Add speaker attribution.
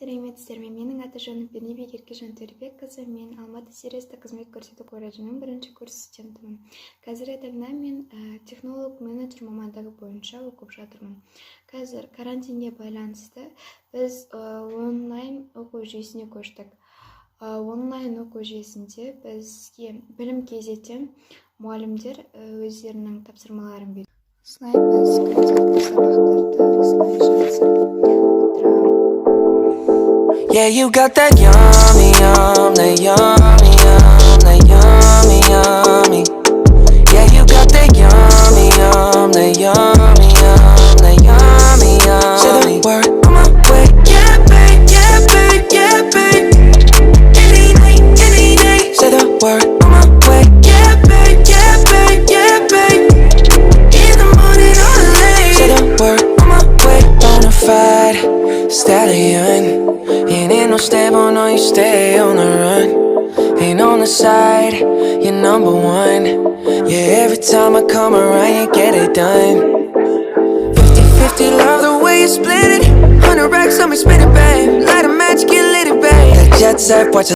Speaker 1: Сәлеметсіздер ме? Менің аты-жөнім Пернебек Еркежан Төребекқызы. Мен Алматы сервистік қызмет көрсету колледжінің бірінші курс студентімін. Қазіргі таңда мен технолог-менеджер мамандығы бойынша оқып жатырмын. Қазір карантинге байланысты біз онлайн оқу жүйесіне көштік. Онлайн оқу жүйесінде бізге білім кезетін мұғалімдер өздерінің тапсырмаларын береді. Осылай біз күнделікті сабақтарды осылай жазып отырамыз.
Speaker 2: Yeah, you got that yummy, that yummy, that yummy, yummy. Yeah, you got that yummy, that yummy, that yummy, yummy. Say the word on my way, yeah, babe, yeah, babe, yeah, babe. Any night. Say the word on my way, yeah, babe, yeah, babe, yeah, babe. In the morning or late. Say the word on my way, bonafide stallion. You ain't no stable, no, you stay on the run. Ain't on the side, you're number one. Yeah, every time I come around, you get it done. 50-50, love the way you split it. 100 racks on me, spin it, babe. Light a match, get lit, babe. That jet set, watch